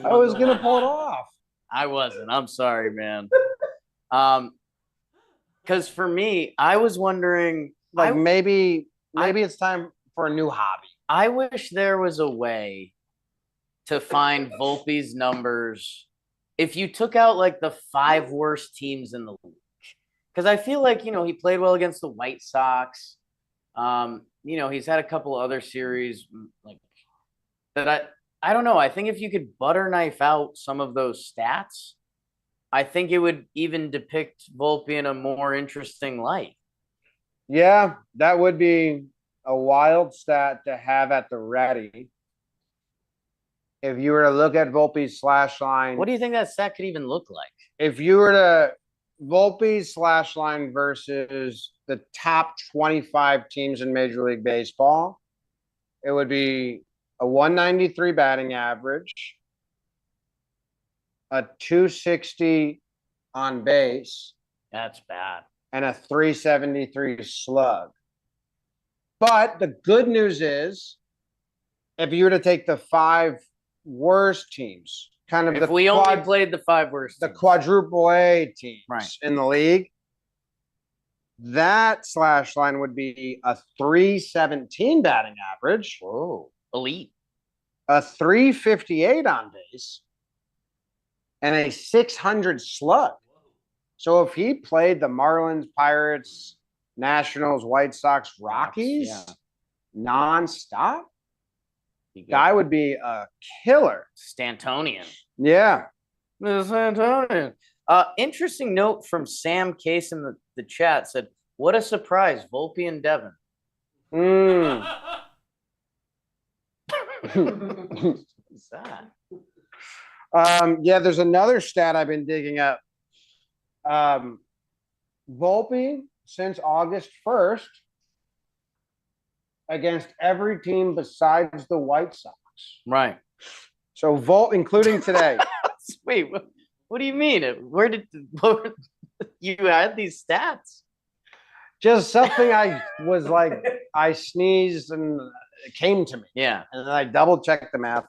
I was gonna pull it off. I wasn't. I'm sorry, man. Because for me, I was wondering, Like maybe it's time for a new hobby. I wish there was a way to find Volpe's numbers if you took out like the 5 worst teams in the league. Because I feel like, he played well against the White Sox. He's had a couple other series like that. I don't know. I think if you could butter knife out some of those stats, I think it would even depict Volpe in a more interesting light. Yeah, that would be a wild stat to have at the ready. If you were to look at Volpe's slash line, What do you think that stat could even look like? if you were to Volpe's slash line versus the top 25 teams in Major League Baseball, it would be a 193 batting average, a 260 on base, That's bad. and a 373 slug. But the good news is, if you were to take the 5 worst teams, kind of If we only played the 5 worst the teams. quadruple A teams Right. in the league, that slash line would be a 317 batting average, Whoa, elite. a 358 on base, and a 600 slug. So if he played the Marlins, Pirates, Nationals, White Sox, Rockies Yeah. nonstop, Be good. guy would be a killer. Stantonian. Yeah. The Stantonian. Interesting note from Sam Case in the chat said, "What a surprise, Volpe and Devin." Mm. What's that? Yeah, there's another stat I've been digging up. Volpe since August 1st against every team besides the White Sox. Right. So including today. Wait, what do you mean? Where you had these stats? Just something I was like, I sneezed and it came to me. Yeah. And then I double checked the math.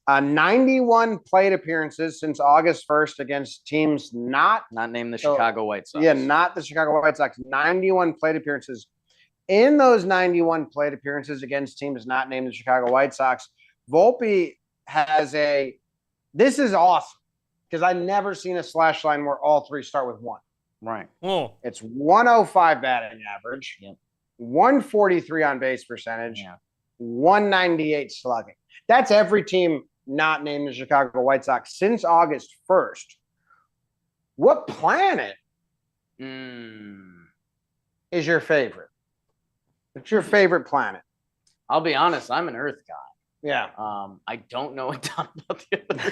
91 plate appearances since August 1st against teams not named the Chicago White Sox. Yeah, not the Chicago White Sox. 91 plate appearances. In those 91 plate appearances against teams not named the Chicago White Sox, Volpe has this is awesome because I've never seen a slash line where all 3 start with 1. Right. Oh, It's 105 batting average, Yep. 143 on base percentage, Yeah. 198 slugging. That's every team not named the Chicago White Sox since August 1st. What planet is your favorite? What's your favorite planet? I'll be honest, I'm an Earth guy. Yeah. I don't know a ton about the other.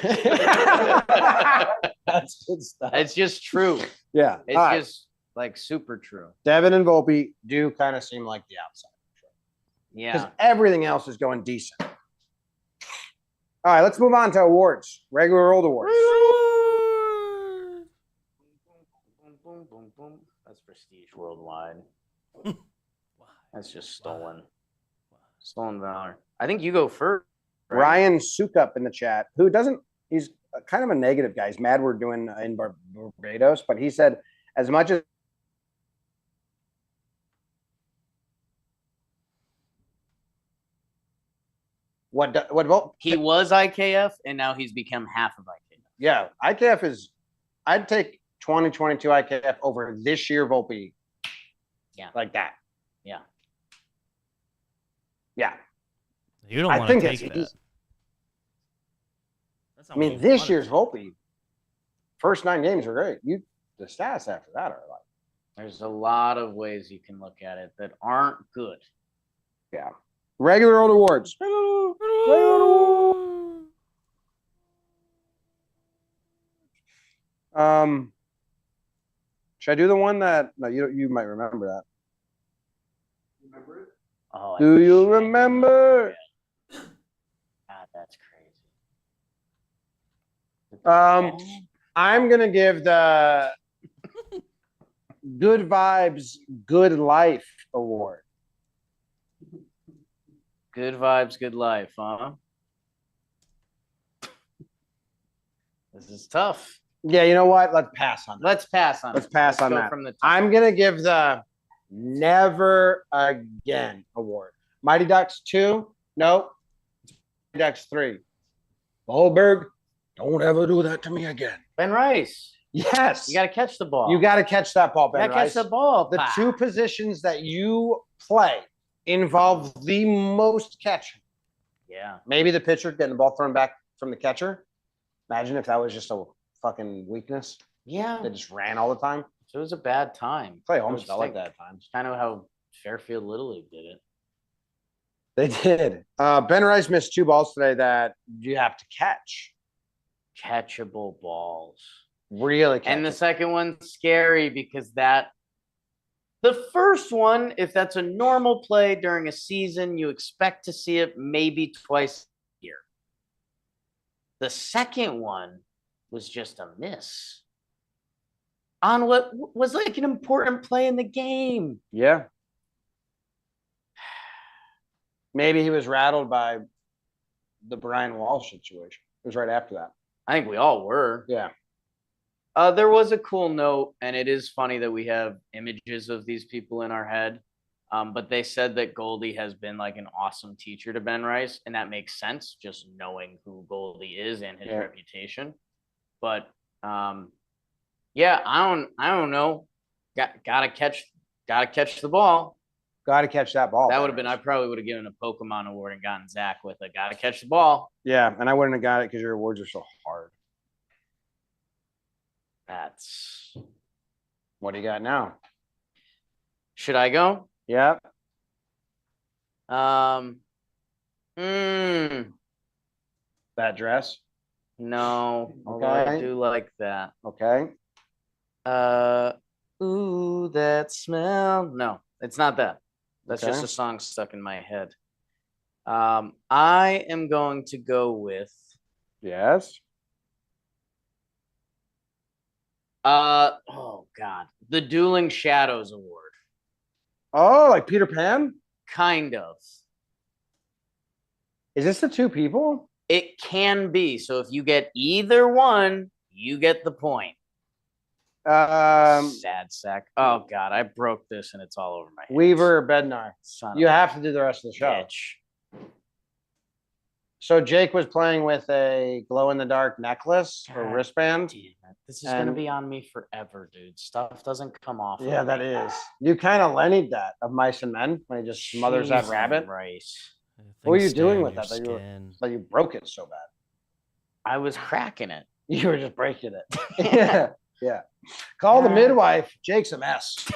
That's good stuff. It's just true. Yeah. It's All right. just like super true. Devin and Volpe do kind of seem like the outside. Because Yeah. everything else is going decent. All right, let's move on to awards. Regular old awards. Boom, boom, boom. That's prestige worldwide. That's just stolen. Stolen valor. I think you go first. Right? Ryan Sukup in the chat, who doesn't, he's kind of a negative guy. He's mad we're doing in Barbados, but he said, as much as what he was IKF and now he's become half of IKF. Yeah, IKF is, I'd take 2022 IKF over this year Volpe. Yeah. Like that. Yeah. Yeah. You don't I want to think take that's that. That's not I what mean, you this want. year's Volpe, first 9 games are great. The stats after that are like. There's a lot of ways you can look at it that aren't good. Yeah. Regular old awards. Should I do the one that no you might remember that. Remember it? Oh, Do you remember? God, that's crazy. I'm gonna give the Good Vibes, Good Life award. Good vibes, good life, huh? This is tough. Yeah, you know what? Let's pass on that. Let's pass on. Let's it. pass on go that. From the top. I'm gonna give the Never Again award. Mighty Ducks 2. Nope. Mighty Ducks 3. Goldberg, don't ever do that to me again. Ben Rice. Yes. You got to catch the ball. You got to catch that ball, You Ben got to catch Rice. the ball. The pal. 2 positions that you play involve the most catching. Yeah. Maybe the pitcher getting the ball thrown back from the catcher. Imagine if that was just a fucking weakness. Yeah. They just ran all the time. So it was a bad time. Play I almost would felt like think that at times. It's kind of how Fairfield Little League did it. They did. Ben Rice missed 2 balls today that you have to catch. Catchable balls. Really catch. And the second one's scary because the first one, if that's a normal play during a season, you expect to see it maybe twice a year. The second one was just a miss on what was like an important play in the game. Yeah. Maybe he was rattled by the Brian Walsh situation. It was right after that. I think we all were. Yeah. There was a cool note, and it is funny that we have images of these people in our head. But they said that Goldie has been like an awesome teacher to Ben Rice, and that makes sense, just knowing who Goldie is and his reputation. But yeah, I don't know. Gotta catch the ball. Got to catch that ball. That would have been. I probably would have given a Pokemon award and gotten Zach with a gotta catch the ball. Yeah, and I wouldn't have got it because your awards are so hard. That's. What do you got now? Should I go? Yeah. That dress. No. Although I Okay. do like that. Okay. Ooh, that smell. No, it's not that. That's Okay. just a song stuck in my head. I am going to go with Yes. oh God, the Dueling Shadows Award. Oh, like Peter Pan? Kind of. Is this the 2 people? It can be. So if you get either one, you get the point. Sad sack. Oh God, I broke this and it's all over my head. Weaver or Bednar? Son You of a have to do the rest of the show. bitch. So Jake was playing with a glow-in-the-dark necklace or God wristband. Damn it. This is gonna And- be on me forever, dude. Stuff doesn't come off. Yeah, of that me. is. You kind of Lenny'd that of Mice and Men when he just smothers that Jesus rabbit. Christ. What were you Things doing stay with on that? That your you were- skin. Like you broke it so bad. I was cracking it. You were just breaking it. Yeah. Yeah. Call the Yeah. midwife. Jake's a mess.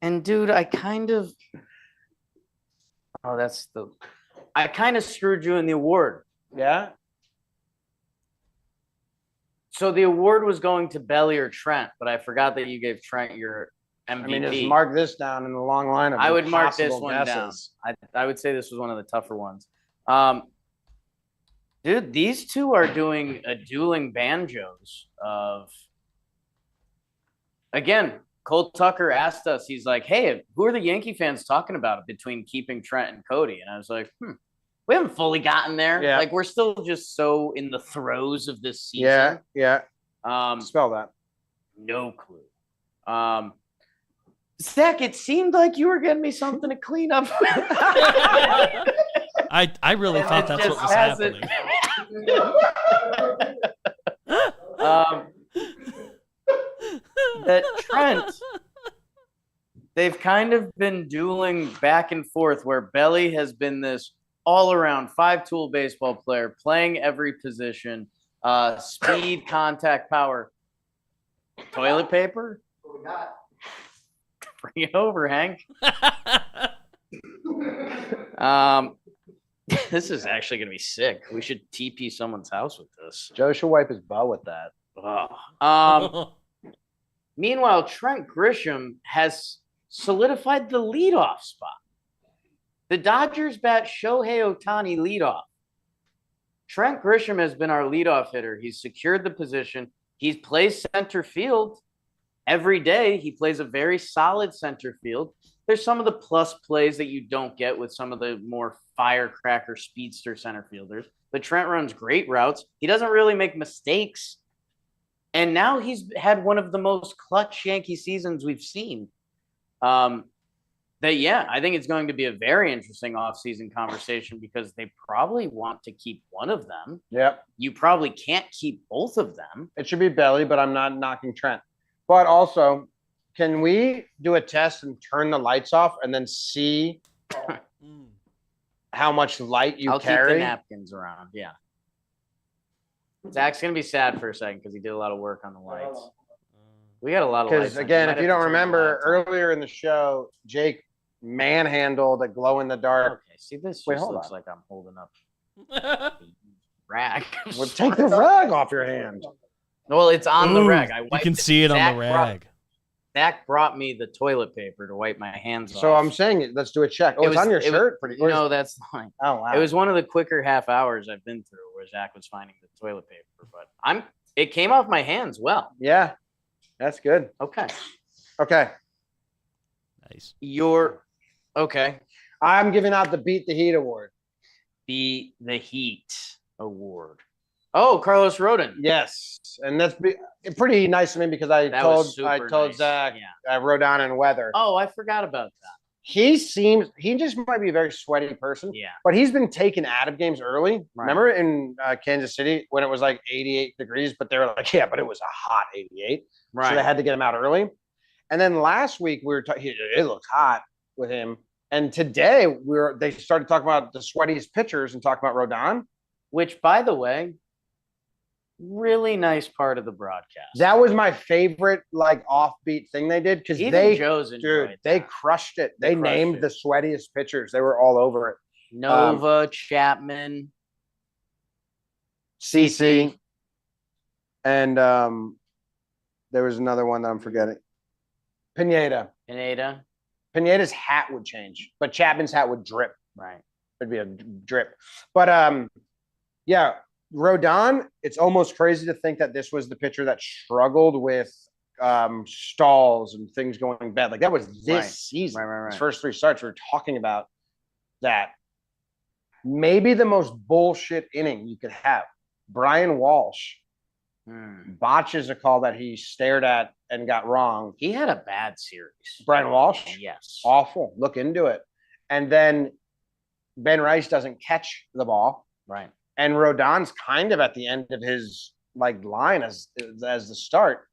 And dude, I kind of screwed you in the award. Yeah. So the award was going to Belly or Trent, but I forgot that you gave Trent your MVP. I mean, just mark this down in the long line of I would mark this impossible one guesses. down. I would say this was one of the tougher ones. Dude, these two are doing a dueling banjos of again, Cole Tucker asked us, he's like, hey, who are the Yankee fans talking about between keeping Trent and Cody? And I was like, we haven't fully gotten there. Yeah. Like, we're still just so in the throes of this season. Yeah. Spell that. No clue. Zach, it seemed like you were getting me something to clean up. I really thought that's what was happening. That Trent, they've kind of been dueling back and forth where Belly has been this all-around five-tool baseball player playing every position, speed, contact, power. Toilet paper? Bring it over, Hank. This is actually going to be sick. We should TP someone's house with this. Joe should wipe his butt with that. Meanwhile, Trent Grisham has solidified the leadoff spot. The Dodgers bat Shohei Ohtani leadoff. Trent Grisham has been our leadoff hitter. He's secured the position. He plays center field every day. He plays a very solid center field. There's some of the plus plays that you don't get with some of the more firecracker speedster center fielders. But Trent runs great routes. He doesn't really make mistakes. And now he's had one of the most clutch Yankee seasons we've seen. I think it's going to be a very interesting offseason conversation because they probably want to keep one of them. Yep. You probably can't keep both of them. It should be Belly, but I'm not knocking Trent. But also, can we do a test and turn the lights off and then see how much light you I'll carry? keep the napkins around. Yeah. Zach's going to be sad for a second because he did a lot of work on the lights. We got a lot of lights. Because, again, if you don't remember, earlier in the show, Jake manhandled a glow-in-the-dark. Okay, see, this Wait, just hold looks on. like I'm holding up a rag. Well, take the rag off your hand. Well, it's on the Ooh, rag. you can see it on the rag. Zach brought me the toilet paper to wipe my hands off. So I'm saying, let's do a check. Oh, it's on your shirt? No, that's fine. Oh, wow. It was one of the quicker half hours I've been through where Zach was finding the toilet paper, but it came off my hands well. Yeah, that's good. Okay. Okay. Nice. Okay. I'm giving out the Beat the Heat award. The Heat award. Oh, Carlos Rodon. Yes. And that's pretty nice of me because I told nice. Zach, Yeah. I wrote down in weather. Oh, I forgot about that. He just might be a very sweaty person. Yeah. But he's been taken out of games early. Right. Remember in Kansas City when it was like 88 degrees, but they were like, yeah, but it was a hot 88. Right. So they had to get him out early. And then last week we were talking, it looked hot with him. And today they started talking about the sweatiest pitchers and talking about Rodon. Which, by the way, really nice part of the broadcast. That was my favorite like offbeat thing they did because they crushed it. They named the sweatiest pitchers. They were all over it. Nova, Chapman, CC, and there was another one that I'm forgetting. Pineda. Pineda's hat would change, but Chapman's hat would drip. Right. It'd be a drip. But yeah. Rodon, it's almost crazy to think that this was the pitcher that struggled with stalls and things going bad. Like that was this season. Right. His first three starts, we were talking about that. Maybe the most bullshit inning you could have. Brian Walsh botches a call that he stared at and got wrong. He had a bad series. Brian Walsh? Yes. Awful. Look into it. And then Ben Rice doesn't catch the ball. Right. And Rodon's kind of at the end of his like line as the start,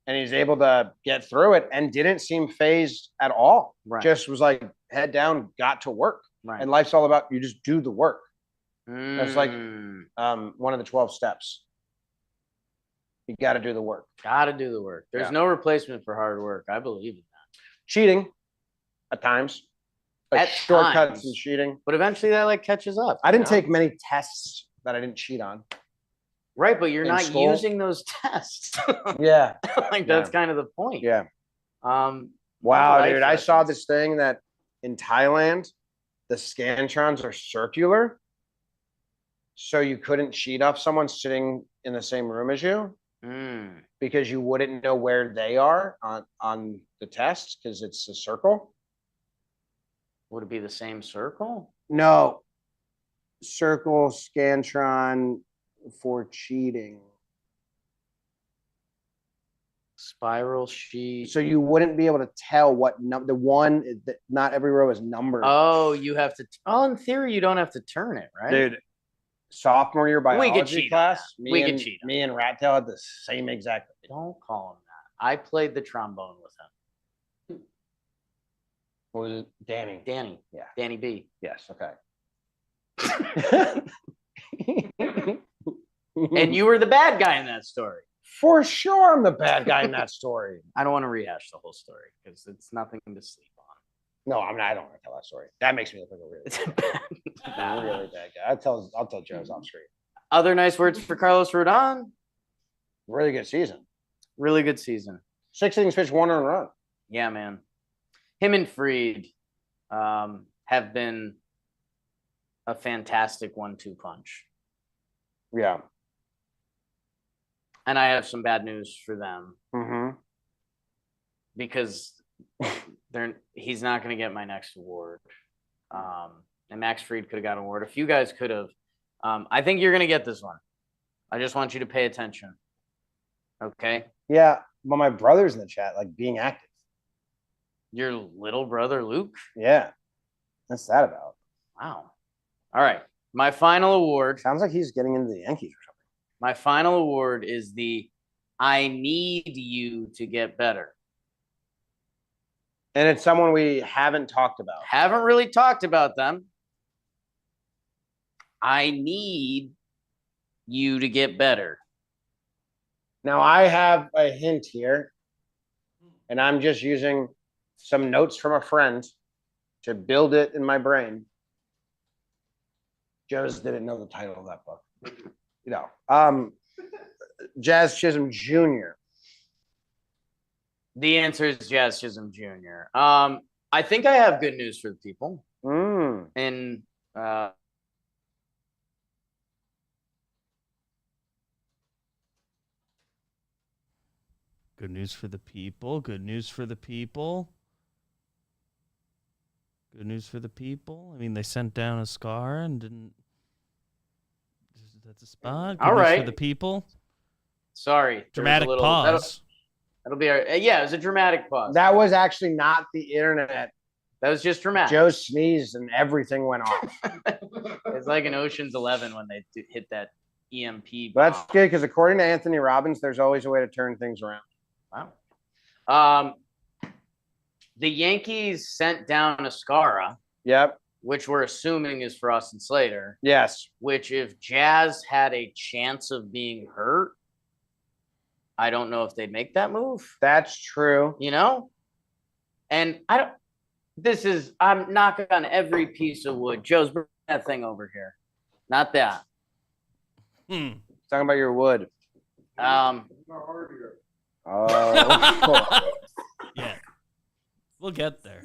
and he's able to get through it and didn't seem phased at all. Right. Just was like head down, got to work. Right. And life's all about you just do the work. That's like one of the 12 steps. You got to do the work. Got to do the work. There's no replacement for hard work. I believe in that. Cheating at times. Like At shortcuts times. and cheating. But eventually that like catches up. I didn't take many tests that I didn't cheat on. Right, but you're in not school. using those tests. Yeah. Like that's kind of the point. Yeah. Wow, Wow, dude. I saw this thing that in Thailand, the Scantrons are circular. So you couldn't cheat off someone sitting in the same room as you. because you wouldn't know where they are on the test because it's a circle. Would it be the same circle? No. Circle, Scantron for cheating. Spiral sheet. So you wouldn't be able to tell what number not every row is numbered. Oh, you have to. Oh, in theory, you don't have to turn it, right? Dude, sophomore year biology cheat on class, that. We could cheat on me and Rattail had the same exact. Don't call him that. I played the trombone with him. What was it? Danny. Danny. Yeah. Danny B. Yes. Okay. And you were the bad guy in that story. For sure, I'm the bad guy in that story. I don't want to rehash the whole story because it's nothing to sleep on. No, I'm not. I don't want to tell that story. That makes me look like a really bad guy. I'll tell Joe's off screen. Other nice words for Carlos Rodon. Really good season. Really good season. 6 innings pitched, 1 earned run. Yeah, man. Him and Fried have been a fantastic 1-2 punch. Yeah. And I have some bad news for them because he's not going to get my next award. And Max Fried could have got an award. A few guys could have. I think you're going to get this one. I just want you to pay attention. Okay? Yeah, but my brother's in the chat, like being active. Your little brother, Luke? Yeah. What's that about? Wow. All right. My final award. Sounds like he's getting into the Yankees or something. My final award is the I need you to get better. And it's someone we haven't talked about. Haven't really talked about them. I need you to get better. Now, I have a hint here, and I'm just using some notes from a friend to build it in my brain. Joe's didn't know the title of that book. Jazz Chisholm Jr. The answer is Jazz Chisholm Jr. I think I have good news for the people. And good news for the people. Good news for the people. Good news for the people. I mean, they sent down a scar and didn't. That's a spot. Good all right. For the people. Sorry. Dramatic pause. That'll be our. Yeah, it was a dramatic pause. That was actually not the internet. That was just dramatic. Joe sneezed and everything went off. It's like in Ocean's 11 when they hit that EMP bomb. But that's good because according to Anthony Robbins, there's always a way to turn things around. Wow. The Yankees sent down Ascara. Yep. Which we're assuming is for Austin Slater. Yes. Which if Jazz had a chance of being hurt, I don't know if they'd make that move. That's true. You know? And I'm knocking on every piece of wood. Joe's bring that thing over here. Not that. Talking about your wood. Oh. Yeah. We'll get there.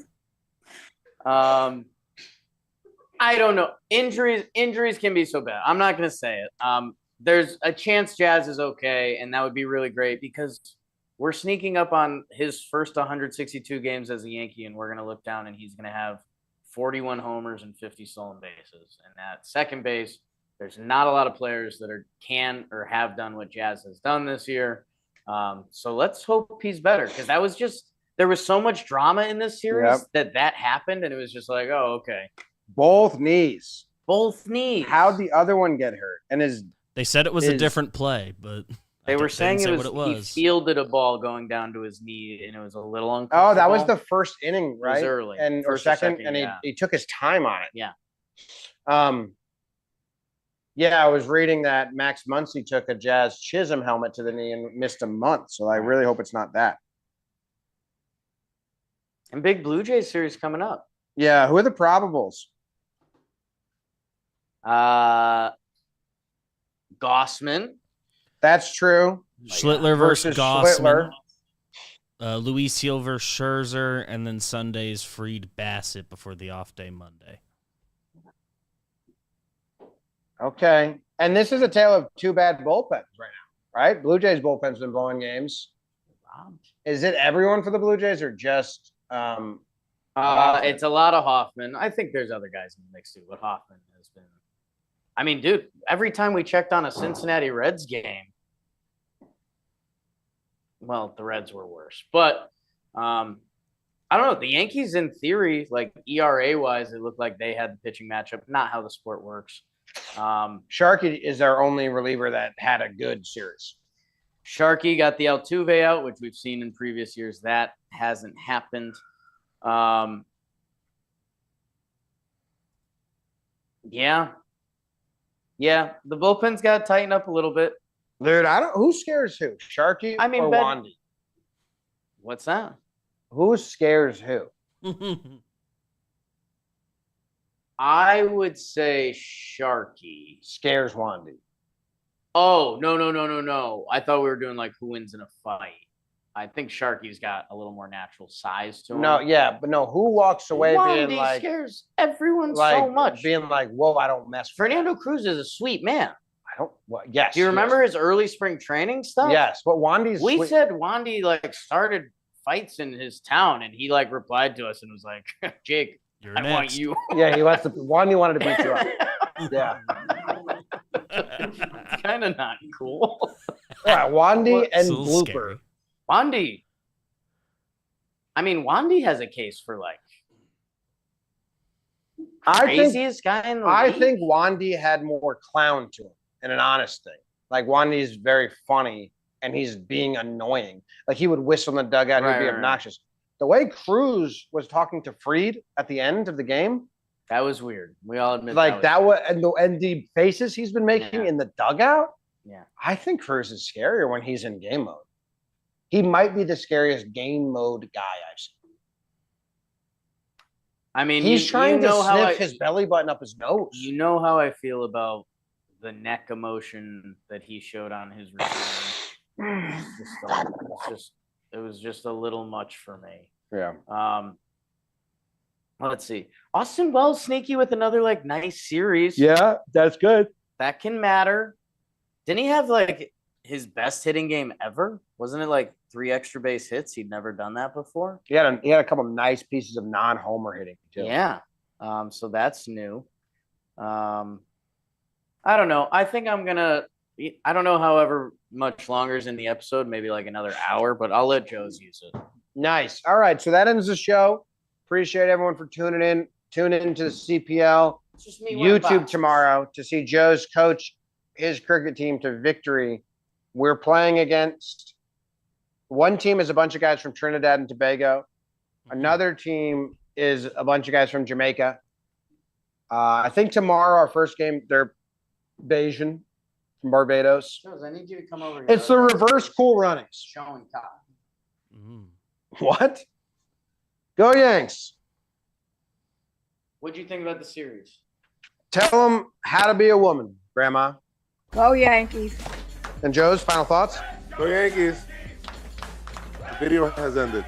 I don't know. Injuries can be so bad. I'm not going to say it. There's a chance Jazz is okay, and that would be really great because we're sneaking up on his first 162 games as a Yankee, and we're going to look down, and he's going to have 41 homers and 50 stolen bases. And at second base, there's not a lot of players that can or have done what Jazz has done this year. So let's hope he's better because there was so much drama in this series that happened, and it was just like, oh, okay. Both knees. How'd the other one get hurt? And they said it was a different play, but they were saying what it was. He fielded a ball going down to his knee, and it was a little uncomfortable. Oh, that was the first inning, right? It was early. Or second, and he took his time on it. Yeah. Yeah, I was reading that Max Muncy took a Jazz Chisholm helmet to the knee and missed a month. So I really hope it's not that. And big Blue Jays series coming up. Yeah, who are the probables? Gossman. That's true. Schlittler versus Gossman. Schlittler. Luis Silver, Scherzer, and then Sunday's Fried Bassett before the off day Monday. Okay. And this is a tale of two bad bullpens right now, right? Blue Jays bullpen's been blowing games. Is it everyone for the Blue Jays or just Hoffman? It's a lot of Hoffman. I think there's other guys in the mix too, but Hoffman has been. I mean, dude, every time we checked on a Cincinnati Reds game, well, the Reds were worse, but I don't know. The Yankees, in theory, like ERA wise, it looked like they had the pitching matchup. Not how the sport works. Sharkey is our only reliever that had a good series. Sharkey got the Altuve out, which we've seen in previous years. That hasn't happened. Yeah. The bullpen's got to tighten up a little bit. Dude, who scares who? Sharkey or Wandy? What's that? Who scares who? I would say Sharkey scares Wandy. Oh, no. I thought we were doing like who wins in a fight. I think Sharky's got a little more natural size to him. No, yeah, but no, who walks away Wandy being like scares everyone so much. Being like, whoa, I don't mess with Fernando Cruz is a sweet man. I don't yes. Do you remember his early spring training stuff? Yes, but Wandy's we said Wandy like started fights in his town and he like replied to us and was like, Jake, You're I next. want you. Yeah, Wandy wanted to beat you up. Yeah. Kind of not cool. Yeah, Wandy and So Blooper. scary. Wandy. I mean, Wandy has a case for like craziest guy in the I league. think Wandy had more clown to him and an honest thing. Like Wandy is very funny and he's being annoying. Like he would whistle in the dugout, he'd be obnoxious. The way Cruz was talking to Fried at the end of the game, that was weird. We all admit like that was and the faces he's been making Yeah. in the dugout. Yeah. I think Cruz is scarier when he's in game mode. He might be the scariest game mode guy I've seen. I mean, He's trying to how sniff his belly button up his nose. You know how I feel about the neck emotion that he showed on his return. It was just a little much for me. Yeah. Let's see. Austin Wells sneaky with another like nice series. Yeah, that's good. That can matter. Didn't he have like his best hitting game ever? Wasn't it like 3 extra base hits? He'd never done that before. He had a couple nice pieces of non-homer hitting too. Yeah. So that's new. I don't know. I think I don't know however much longer is in the episode, maybe like another hour, but I'll let Joe's use it. Nice. All right. So that ends the show. Appreciate everyone for tuning in. Tune in to the CPL It's just me wearing YouTube boxers. tomorrow to see Joe's coach his cricket team to victory. We're playing against one team is a bunch of guys from Trinidad and Tobago. Another team is a bunch of guys from Jamaica. I think tomorrow our first game, they're Bayesian from Barbados. Joe's, I need you to come over here. It's the reverse Cool Runnings. Showing top. What? Go Yanks. What'd you think about the series? Tell them how to be a woman, Grandma. Go Yankees. And Joe's final thoughts? Go Yankees. The video has ended.